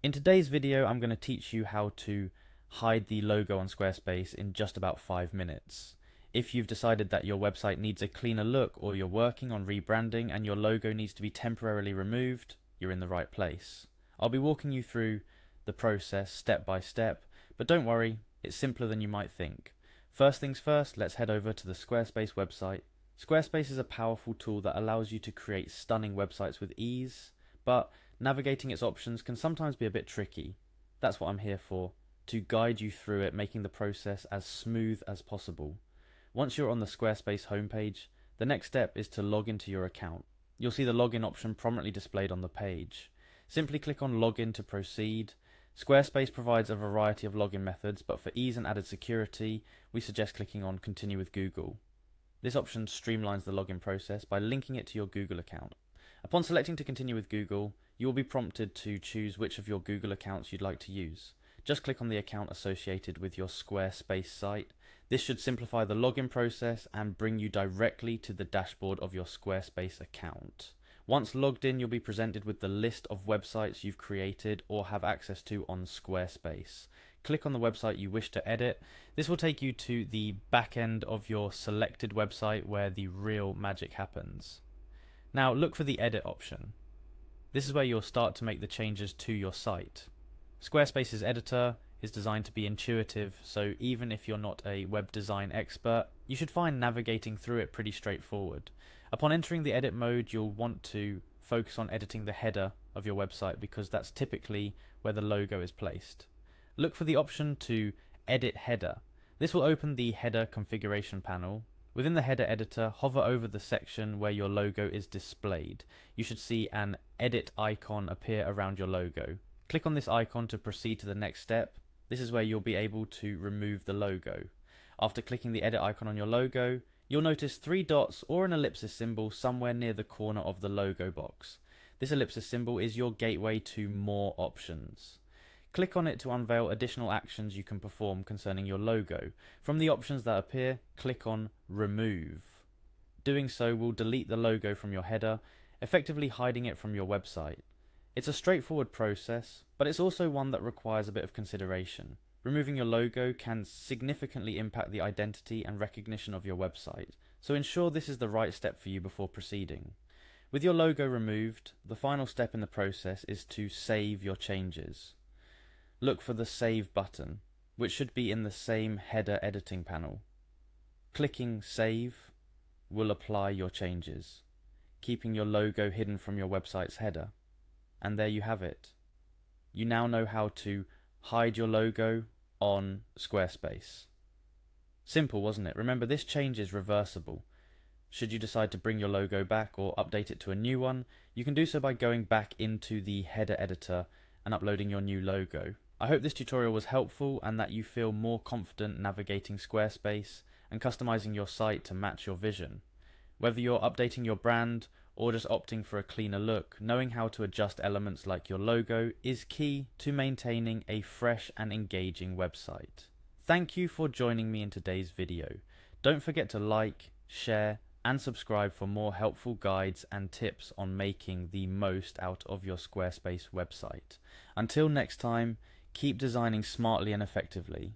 In today's video, I'm going to teach you how to hide the logo on Squarespace in just about 5 minutes. If you've decided that your website needs a cleaner look or you're working on rebranding and your logo needs to be temporarily removed, you're in the right place. I'll be walking you through the process step by step, but don't worry, it's simpler than you might think. First things first, let's head over to the Squarespace website. Squarespace is a powerful tool that allows you to create stunning websites with ease, but navigating its options can sometimes be a bit tricky. That's what I'm here for, to guide you through it, making the process as smooth as possible. Once you're on the Squarespace homepage, the next step is to log into your account. You'll see the login option prominently displayed on the page. Simply click on Login to proceed. Squarespace provides a variety of login methods, but for ease and added security, we suggest clicking on Continue with Google. This option streamlines the login process by linking it to your Google account. Upon selecting to continue with Google, you will be prompted to choose which of your Google accounts you'd like to use. Just click on the account associated with your Squarespace site. This should simplify the login process and bring you directly to the dashboard of your Squarespace account. Once logged in, you'll be presented with the list of websites you've created or have access to on Squarespace. Click on the website you wish to edit. This will take you to the back end of your selected website where the real magic happens. Now look for the edit option. This is where you'll start to make the changes to your site. Squarespace's editor is designed to be intuitive, so even if you're not a web design expert, you should find navigating through it pretty straightforward. Upon entering the edit mode, you'll want to focus on editing the header of your website because that's typically where the logo is placed. Look for the option to edit header. This will open the header configuration panel. Within the header editor, hover over the section where your logo is displayed. You should see an edit icon appear around your logo. Click on this icon to proceed to the next step. This is where you'll be able to remove the logo. After clicking the edit icon on your logo, you'll notice 3 dots or an ellipsis symbol somewhere near the corner of the logo box. This ellipsis symbol is your gateway to more options. Click on it to unveil additional actions you can perform concerning your logo. From the options that appear, click on Remove. Doing so will delete the logo from your header, effectively hiding it from your website. It's a straightforward process, but it's also one that requires a bit of consideration. Removing your logo can significantly impact the identity and recognition of your website, so ensure this is the right step for you before proceeding. With your logo removed, the final step in the process is to save your changes. Look for the Save button, which should be in the same header editing panel. Clicking Save will apply your changes, keeping your logo hidden from your website's header. And there you have it. You now know how to hide your logo on Squarespace. Simple, wasn't it? Remember, this change is reversible. Should you decide to bring your logo back or update it to a new one, you can do so by going back into the header editor and uploading your new logo. I hope this tutorial was helpful and that you feel more confident navigating Squarespace and customizing your site to match your vision. Whether you're updating your brand or just opting for a cleaner look, knowing how to adjust elements like your logo is key to maintaining a fresh and engaging website. Thank you for joining me in today's video. Don't forget to like, share, and subscribe for more helpful guides and tips on making the most out of your Squarespace website. Until next time, keep designing smartly and effectively.